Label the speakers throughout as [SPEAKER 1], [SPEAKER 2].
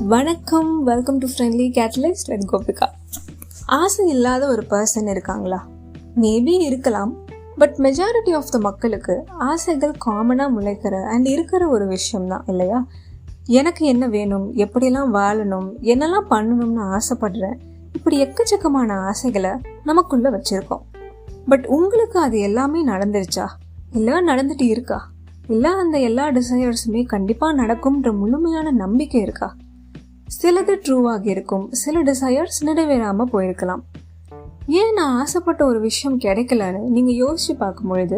[SPEAKER 1] வணக்கம், welcome to friendly catalyst with Gopika. ஆசை இல்லாத ஒரு பர்சன் இருக்காங்களா? மேபி இருக்கலாம். பட் மெஜாரிட்டி ஆஃப் த மக்களுக்கு ஆசைகள் காமனாக முளைக்கிற அண்ட் இருக்கிற ஒரு விஷயம்தான் இல்லையா? எனக்கு என்ன வேணும், எப்படியெல்லாம் வாழணும், என்னெல்லாம் பண்ணணும்னு ஆசைப்படுறேன், இப்படி எக்கச்சக்கமான ஆசைகளை நமக்குள்ளே வச்சுருக்கோம். பட் உங்களுக்கு அது எல்லாமே நடந்துருச்சா? இல்லை நடந்துட்டு இருக்கா? இல்லை அந்த எல்லா டிசையர்ஸுமே கண்டிப்பாக நடக்கும்ன்ற முழுமையான நம்பிக்கை இருக்கா? சிலது ட்ரூவாக இருக்கும், சில டிசையர்ஸ் நிறைவேறாமல் போயிருக்கலாம். ஏன் நான் ஆசைப்பட்ட ஒரு விஷயம் கிடைக்கலன்னு நீங்கள் யோசிச்சு பார்க்கும் பொழுது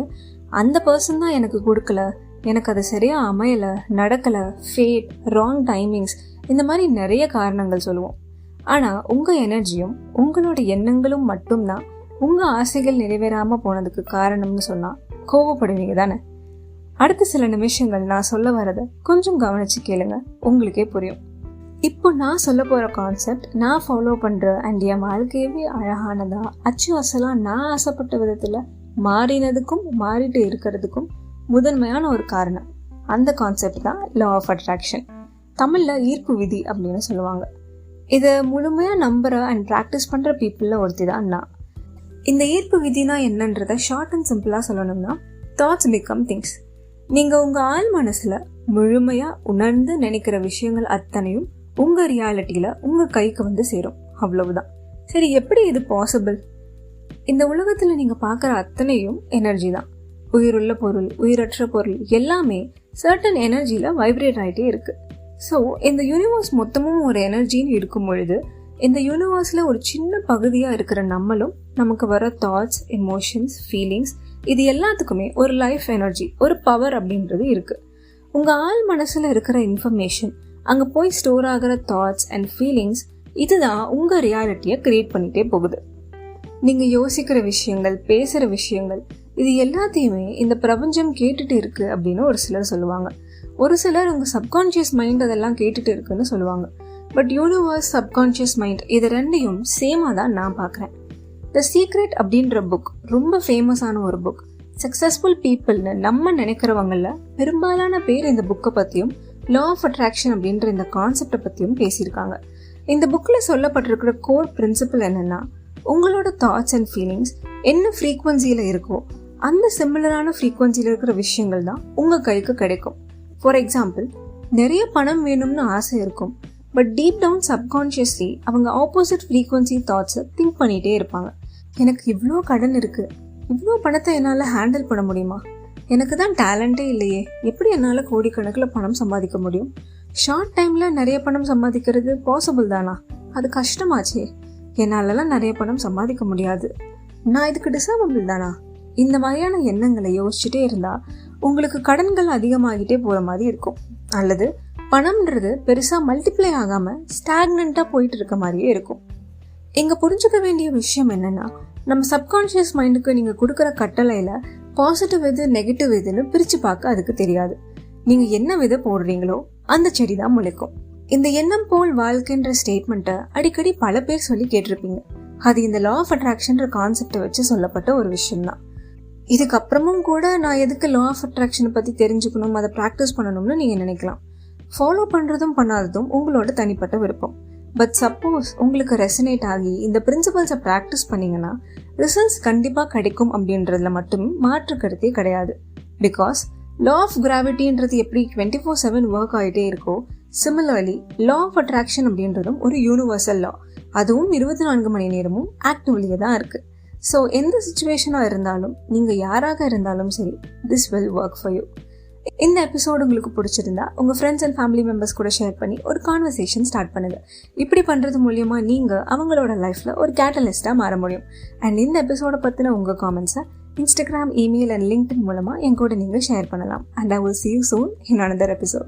[SPEAKER 1] அந்த பர்சன் தான் எனக்கு கொடுக்கல, எனக்கு அது சரியாக அமையலை, நடக்கலை, ஃபேட், ராங் டைமிங்ஸ், இந்த மாதிரி நிறைய காரணங்கள் சொல்லுவோம். ஆனால் உங்கள் எனர்ஜியும் உங்களோட எண்ணங்களும் மட்டும்தான் உங்கள் ஆசைகள் நிறைவேறாமல் போனதுக்கு காரணம்னு சொன்னால் கோவப்படுவீங்க தானே? அடுத்த சில நிமிஷங்கள் நான் சொல்ல வரதை கொஞ்சம் கவனிச்சு கேளுங்க, உங்களுக்கே புரியும். இப்போ நான் சொல்ல போகிற கான்செப்ட் நான் ஃபாலோ பண்ணுற அண்ட் என் வாழ்க்கையவே அழகானதா அச்சு அசலாக நான் ஆசைப்பட்ட விதத்தில் மாறினதுக்கும் மாறிட்டு இருக்கிறதுக்கும் முதன்மையான ஒரு காரணம். அந்த கான்செப்ட் தான் லா ஆஃப் அட்ராக்ஷன், தமிழில் ஈர்ப்பு விதி அப்படின்னு சொல்லுவாங்க. இதை முழுமையாக நம்புகிற அண்ட் ப்ராக்டிஸ் பண்ணுற பீப்புளில் ஒருத்தி தான் நான். இந்த ஈர்ப்பு விதினா என்னன்றதை ஷார்ட் அண்ட் சிம்பிளாக சொல்லணும்னா, தாட்ஸ் பிகம் திங்ஸ். நீங்கள் உங்கள் ஆள் மனசில் முழுமையாக உணர்ந்து நினைக்கிற விஷயங்கள் அத்தனையும் உங்கள் ரியாலிட்டியில் உங்கள் கைக்கு வந்து சேரும், அவ்வளவுதான். சரி, எப்படி இது பாசிபிள்? இந்த உலகத்தில் நீங்கள் பார்க்குற அத்தனையும் எனர்ஜி தான். உயிருள்ள பொருள், உயிரற்ற பொருள் எல்லாமே சர்டன் எனர்ஜியில் வைப்ரேட் ஆகிட்டே இருக்குது. ஸோ இந்த யூனிவர்ஸ் மொத்தமும் ஒரு எனர்ஜின்னு இருக்கும் பொழுது இந்த யூனிவர்ஸில் ஒரு சின்ன பகுதியாக இருக்கிற நம்மளும் நமக்கு வர தாட்ஸ், எமோஷன்ஸ், ஃபீலிங்ஸ், இது எல்லாத்துக்குமே ஒரு லைஃப் எனர்ஜி, ஒரு பவர் அப்படின்றது இருக்குது. உங்கள் ஆள் மனசில் இருக்கிற இன்ஃபர்மேஷன், அங்கே போய் ஸ்டோர் ஆகிற தாட்ஸ் அண்ட் ஃபீலிங்ஸ், இதுதான் உங்கள் ரியாலிட்டியை கிரியேட் பண்ணிகிட்டே போகுது. நீங்கள் யோசிக்கிற விஷயங்கள், பேசுகிற விஷயங்கள், இது எல்லாத்தையுமே இந்த பிரபஞ்சம் கேட்டுட்டு இருக்குது அப்படின்னு ஒரு சிலர் சொல்லுவாங்க. ஒரு சிலர் உங்கள் சப்கான்ஷியஸ் மைண்ட் அதெல்லாம் கேட்டுட்டு இருக்குன்னு சொல்லுவாங்க. பட் யூனிவர்ஸ், சப்கான்ஷியஸ் மைண்ட், இது ரெண்டையும் சேமாக தான் நான் பார்க்குறேன். த சீக்ரெட் அப்படின்ற புக் ரொம்ப ஃபேமஸான ஒரு புக். சக்ஸஸ்ஃபுல் பீப்புள்னு நம்ம நினைக்கிறவங்களில் பெரும்பாலான பேர் இந்த புக்கை பற்றியும் லா ஆஃப் அட்ராக்ஷன் அப்படின்ற இந்த கான்செப்டை பற்றியும் பேசியிருக்காங்க. இந்த புக்கில் சொல்லப்பட்டிருக்கிற கோர் பிரின்சிபல் என்னென்னா, உங்களோட தாட்ஸ் அண்ட் ஃபீலிங்ஸ் என்ன ஃப்ரீக்வன்சியில் இருக்கோ அந்த சிமிலரான ஃப்ரீக்வன்சியில் இருக்கிற விஷயங்கள் தான் உங்கள் கைக்கு கிடைக்கும். ஃபார் எக்ஸாம்பிள், நிறைய பணம் வேணும்னு ஆசை இருக்கும். பட் டீப் டவுன் சப்கான்ஷியஸ்லி அவங்க ஆப்போசிட் ஃப்ரீக்வன்சி தாட்ஸை திங்க் பண்ணிகிட்டே இருப்பாங்க. எனக்கு இவ்வளோ கடன் இருக்குது, இவ்வளோ பணத்தை என்னால் ஹேண்டில் பண்ண முடியுமா? எனக்கு தான் டேலண்ட்டே இல்லையே, எப்படி என்னால் கோடிக்கணக்கில் பணம் சம்பாதிக்க முடியும்? ஷார்ட் டைமில் நிறைய பணம் சம்பாதிக்கிறது பாசிபிள் தானா? அது கஷ்டமாச்சே, என்னாலலாம் நிறைய பணம் சம்பாதிக்க முடியாது, நான் இதுக்கு டிசர்வபிள் தானா? இந்த மாதிரியான எண்ணங்களை யோசிச்சுட்டே இருந்தால் உங்களுக்கு கடன்கள் அதிகமாகிட்டே போகிற மாதிரி இருக்கும். அல்லது பணம்ன்றது பெருசாக மல்டிப்ளை ஆகாமல் ஸ்டாக்னண்ட்டாக போயிட்டு இருக்க மாதிரியே இருக்கும். இங்கே புரிஞ்சுக்க வேண்டிய விஷயம் என்னென்னா, நம்ம சப்கான்ஷியஸ் மைண்டுக்கு நீங்கள் கொடுக்குற கட்டளையில் பாசிட்டிவ் எது, நெகட்டிவ் எதுன்னு பிரித்து பார்க்க அதுக்கு தெரியாது. நீங்கள் என்ன விதை போடுறீங்களோ அந்த செடி தான் முளைக்கும். இந்த எண்ணம் போல் வாழ்க்கைன்ற ஸ்டேட்மெண்ட்டை அடிக்கடி பல பேர் சொல்லி கேட்டிருப்பீங்க. அது இந்த லா ஆஃப் அட்ராக்ஷன்ற கான்செப்டை வச்சு சொல்லப்பட்ட ஒரு விஷயம்தான். இதுக்கப்புறமும் கூட நான் எதுக்கு லா ஆஃப் அட்ராக்ஷனை பற்றி தெரிஞ்சுக்கணும், அதை ப்ராக்டிஸ் பண்ணணும்னு நீங்கள் நினைக்கலாம். ஃபாலோ பண்ணுறதும் பண்ணாததும் உங்களோட தனிப்பட்ட விருப்பம். பட் சப்போஸ் உங்களுக்கு ரெசனேட் ஆகி இந்த பிரின்சிபல்ஸை ப்ராக்டிஸ் பண்ணிங்கன்னா ரிசல்ட்ஸ் கண்டிப்பாக கிடைக்கும் அப்படின்றதுல மட்டும் மாற்று கருத்தே கிடையாது. பிகாஸ் லா ஆஃப் கிராவிட்டின்றது எப்படி 24/7 ஒர்க் ஆகிட்டே இருக்கோ, சிமிலர்லி லா ஆஃப் அட்ராக்ஷன் அப்படின்றதும் ஒரு யூனிவர்சல் லா. அதுவும் 24 மணி நேரமும் ஆக்டிவ்லியே தான் இருக்குது. ஸோ எந்த சுச்சுவேஷனாக இருந்தாலும், நீங்கள் யாராக இருந்தாலும் சரி, this will work for you. இந்த எபிசோடு உங்களுக்கு பிடிச்சிருந்தா உங்கள் ஃப்ரெண்ட்ஸ் அண்ட் ஃபேமிலி மெம்பர்ஸ் கூட ஷேர் பண்ணி ஒரு கான்வர்சேஷன் ஸ்டார்ட் பண்ணுங்கள். இப்படி பண்ணுறது மூலிமா நீங்கள் அவங்களோட லைஃப்பில் ஒரு கேட்டலிஸ்ட்டாக மாற முடியும். அண்ட் இந்த எபிசோடை பற்றின உங்கள் காமெண்ட்ஸை இன்ஸ்டாகிராம், இமெயில் அண்ட் லிங்க்டின் மூலமாக என் கூட நீங்கள் ஷேர் பண்ணலாம். And I will see you soon in another episode.